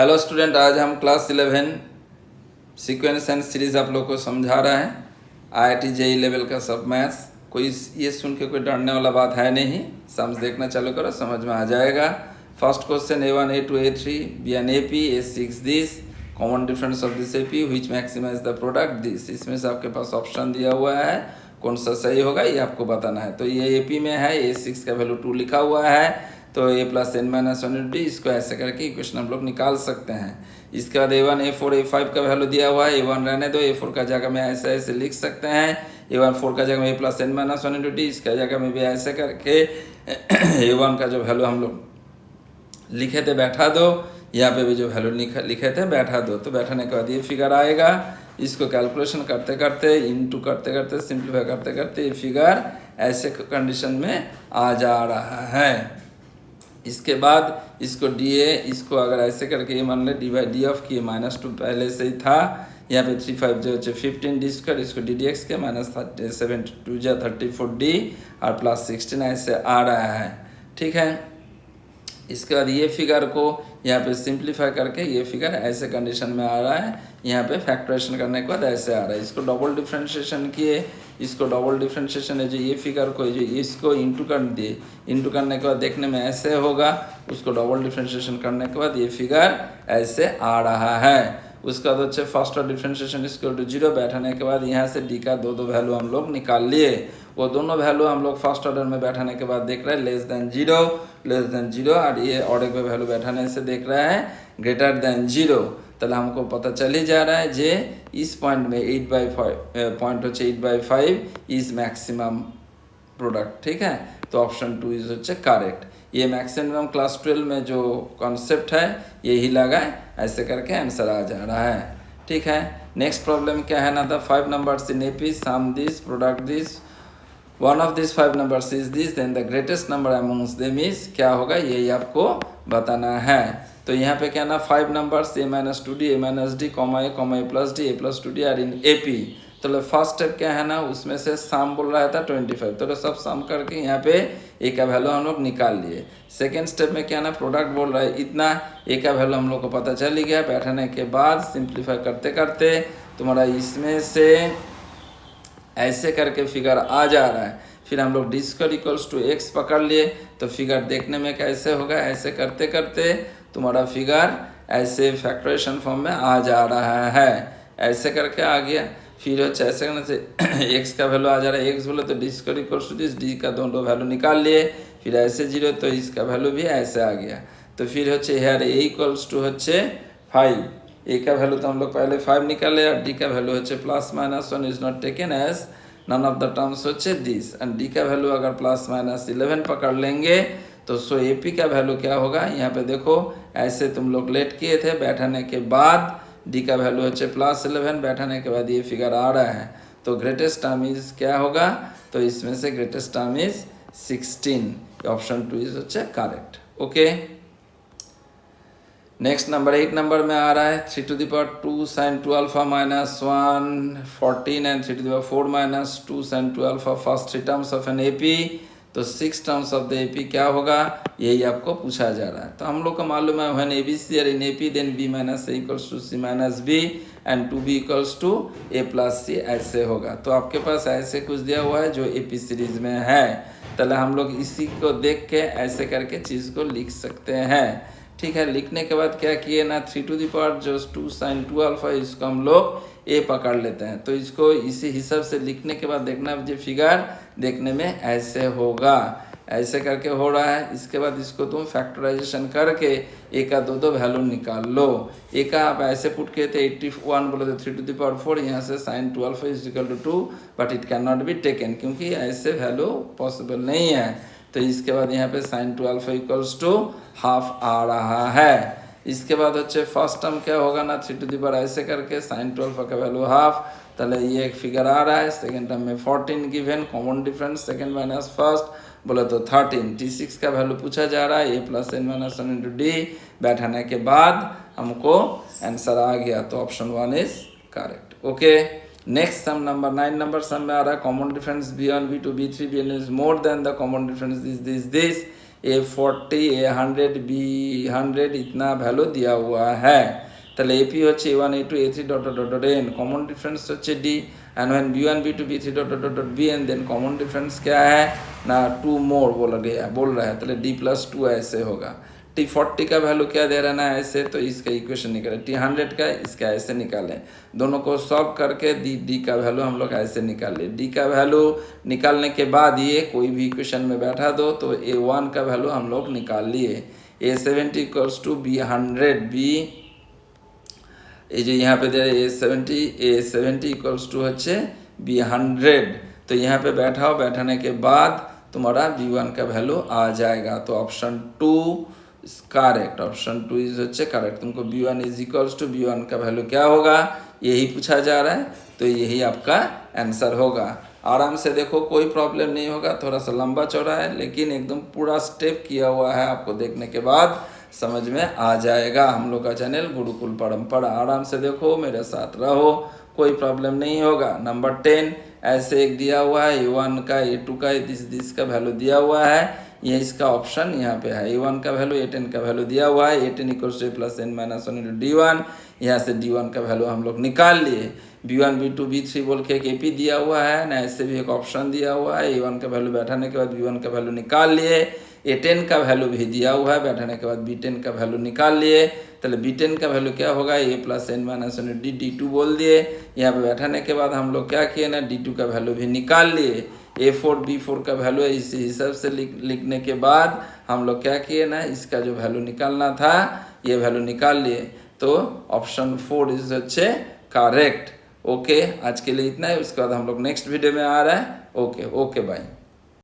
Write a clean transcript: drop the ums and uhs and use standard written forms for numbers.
Hello student, आज हम class 11 sequence and series आप लोग को समझा रहे हैं। आईआईटी जेई लेवल का सब मैथ्स। कोई ये सुन के कोई डरने वाला बात है नहीं। सम्स देखना चालू करो, समझ में आ जाएगा। First question A1 A2 A3 B N AP A6 this common difference of this AP which maximize the product this. इसमें से आपके पास ऑप्शन दिया हुआ है, कौन सा सही होगा ये आपको बताना है। तो ये AP में है, A6 का वैल्यू 2 लिखा हुआ है, तो A + n - 1 डी। इसको ऐसे करके इक्वेशन हम लोग निकाल सकते हैं। इसके बाद A1 A4 A5 का वैल्यू दिया हुआ है। A1 रहने दो, A4 का जगह में ऐसे ऐसे लिख सकते हैं। A1 4 का जगह में A + n - 1 डी, इसका जगह में भी ऐसे करके A1 का जो वैल्यू हम लोग लिखे थे बैठा दो, यहाँ पे भी जो वैल्यू लिखे थे बैठा दो। तो बैठाने के बाद ये फिगर आएगा। इसको कैलकुलेशन करते करते, इनटू करते करते, सिंप्लीफाई करते करते ये फिगर ऐसे कंडीशन में आ जा रहा है। इसके बाद इसको DA, इसको अगर ऐसे करके ये मान ले डी ऑफ की -2 पहले से ही था। यहाँ पे 3 5 जो 15 D², इसको DDX के -7 2 34 D और +16 ऐसे आ रहा है। ठीक है। इसके बाद ये फिगर को यहाँ पे सिंप्लीफाई करके ये फिगर ऐसे कंडीशन में आ रहा है। यहाँ पे फैक्टराइजेशन करने के बाद ऐसे आ रहा है। इसको डबल डिफ्रेंशिएशन किए, इसको डबल डिफ्रेंशिएशन है जो ये फिगर को जो इसको इंटू कर दिए, इंटू करने के बाद देखने में ऐसे होगा। उसको डबल डिफ्रेंशिएशन करने के बाद ये फिगर ऐसे आ रहा है। उसका बाद अच्छे first order differentiation equal to 0 बैठाने के बाद यहाँ से डी का दो वैल्यू हम लोग निकाल लिए। वो दोनों वैल्यू हम लोग फर्स्ट ऑर्डर में बैठाने के बाद देख रहे हैं लेस देन जीरो, और ये ऑर्डर पे वैल्यू बैठाने से देख रहा है ग्रेटर देन 0। तो हमको पता चल ही जा रहा है जे इस पॉइंट में 8/5 पॉइंट हो 8/5 इज मैक्सिमम प्रोडक्ट। ठीक है, तो ऑप्शन 2 इज होच्छे करेक्ट। ये मैक्सिमम क्लास 12 में जो कॉन्सेप्ट है यही लगा है, ऐसे करके आंसर आ जा रहा है। ठीक है। नेक्स्ट प्रॉब्लम क्या है ना, the 5 numbers in AP sum this product this, one of this 5 numbers is this, then the greatest number amongst them is, क्या होगा यही आपको बताना है। तो यहाँ पे क्या ना 5 numbers A - 2D A - D, A + D A + 2D are in AP। तो फर्स्ट स्टेप क्या है ना, उसमें से सम बोल रहा था 25, तो सब सम करके यहाँ पे A का वैल्यू हम लोग निकाल लिए। सेकेंड स्टेप में क्या ना प्रोडक्ट बोल रहा है इतना, A का वैल्यू हम लोग को पता चल ही गया। बैठाने के बाद सिंप्लीफाई करते करते तुम्हारा इसमें से ऐसे करके फिगर आ जा रहा है। फिर हम लोग D² = X पकड़ लिए, तो फिगर देखने में कैसे होगा, ऐसे करते करते तुम्हारा फिगर ऐसे फैक्टराइजेशन फॉर्म में आ जा रहा है। ऐसे करके आ गया। फिर ऐसे करने से X का वैल्यू आ जा रहा है। X बोले तो D² = दिस, D का दोनों वैल्यू निकाल लिए। फिर ऐसे 0, तो इसका वैल्यू भी ऐसे आ गया। तो फिर हेयर A = 5। A का वैल्यू तो हम लोग पहले 5 निकाले, और D का value +-1 is not taken as none of the terms this, and D का वैल्यू अगर +-11 पकड़ लेंगे तो सो AP का वैल्यू क्या होगा, यहाँ पे देखो ऐसे तुम लोग लेट किए थे। बैठाने के बाद D का वैल्यू +11, बैठाने के बाद ये फिगर आ रहा है। तो ग्रेटेस्ट टर्म इज क्या होगा, तो इसमें से greatest term is 16। Option 2 is correct. Okay. Next number 8 number में आ रहा है 3⁻² sin 2α - 1 14 and 3⁻4 - 2 sin 2α first 3 terms of an AP। तो 6 टर्म्स ऑफ द AP क्या होगा, यही आपको पूछा जा रहा है। तो हम लोग को मालूम है when ABC are in AP then B - A = C - B and 2B = A + C ऐसे होगा। तो आपके पास ऐसे कुछ दिया हुआ है जो AP सीरीज में है। तो हम लोग इसी को देख के ऐसे करके चीज़ को लिख सकते हैं। ठीक है। लिखने के बाद क्या किए ना 3⁻² sin 2α, इसको हम लोग A पकड़ लेते हैं। तो इसको इसी हिसाब से लिखने के बाद देखना जो फिगर देखने में ऐसे होगा, ऐसे करके हो रहा है। इसके बाद इसको तुम फैक्टराइजेशन करके A का दो वैल्यू निकाल लो। A का आप ऐसे पुट किए थे 81 बोले तो 3⁻4, यहाँ से sin 2α = 2, but it can not be taken क्योंकि ऐसे वैल्यू पॉसिबल नहीं है। तो इसके बाद यहाँ पे sin 2α = ½ आ रहा है। इसके बाद फर्स्ट टर्म क्या होगा ना 3 ऐसे करके sin 2α का वैल्यू ½, तो ये एक फिगर आ रहा है। सेकेंड टर्म में 14 given, common difference second minus first बोले तो 13। T6 का वैल्यू पूछा जा रहा है A + n - 1 × D। बैठाने के बाद हमको आंसर आ गया, तो option 1 is correct. Okay. Next sum number 9 number sum में आ रहा है common difference B1 B2 B3 Bn is more than the common difference this. A 40 A 100 B 100 इतना ভ্যালু দেওয়া हुआ है তাহলে এপি হচ্ছে a1 a2 a3 dot dot dot n common difference হচ্ছে d and when b1 b2 b3 dot dot dot bn then common difference क्या है ना 2 मोर बोल रहा है ताहले d+2 ऐसे होगा T40 का वैल्यू क्या दे रहा है ना ऐसे तो इसका इक्वेशन निकालें T100 का इसका ऐसे निकालें दोनों को सॉल्व करके डी का वैल्यू हम लोग ऐसे निकाल ले डी का वैल्यू निकालने के बाद ये कोई भी इक्वेशन में बैठा दो तो A1 का वैल्यू हम लोग निकाल लिए A70 equals to B100 B ये जो यहाँ पे दे A70 इक्वल्स टू अच्छे B100 तो यहाँ पे बैठाओ बैठाने के बाद तुम्हारा B1 का वैल्यू आ जाएगा तो ऑप्शन 2 करेक्ट ऑप्शन 2 इज अच्छे करेक्ट तुमको B1 is equals to B1 का वैल्यू क्या होगा यही पूछा जा रहा है तो यही आपका आंसर होगा आराम से देखो कोई प्रॉब्लम नहीं होगा थोड़ा सा लंबा चौड़ा है लेकिन एकदम पूरा स्टेप किया हुआ है आपको देखने के बाद समझ में आ जाएगा हम लोग का चैनल गुरुकुल परंपरा आराम से देखो मेरे साथ रहो कोई प्रॉब्लम नहीं होगा नंबर 10 ऐसे एक दिया हुआ है A1 का A2 का दिस का वैल्यू दिया हुआ है ये इसका ऑप्शन यहाँ पे है A1 का वैल्यू A10 का वैल्यू दिया हुआ है A10 equals two plus n minus 1 into D1 यहाँ से D1 का वैल्यू हम लोग निकाल लिए B1 B2 B3 बोल के एक AP दिया हुआ है ना ऐसे भी एक ऑप्शन दिया हुआ है A1 का वैल्यू बैठाने के बाद B1 का वैल्यू निकाल लिए A10 का वैल्यू भी दिया हुआ है बैठाने के बाद B10 का वैल्यू निकाल लिए तो B10 का वैल्यू क्या होगा A plus n minus D2 बोल दिए यहाँ पे बैठाने के बाद हम लोग क्या किए ना D2 का वैल्यू भी निकाल लिए A4 B4 का वैल्यू है इसी हिसाब से लिखने के बाद हम लोग क्या किए ना इसका जो वैल्यू निकालना था ये वैल्यू निकाल लिए तो ऑप्शन 4 इज अच्छे करेक्ट ओके आज के लिए इतना है उसके बाद हम लोग नेक्स्ट वीडियो में आ रहा है ओके बाय।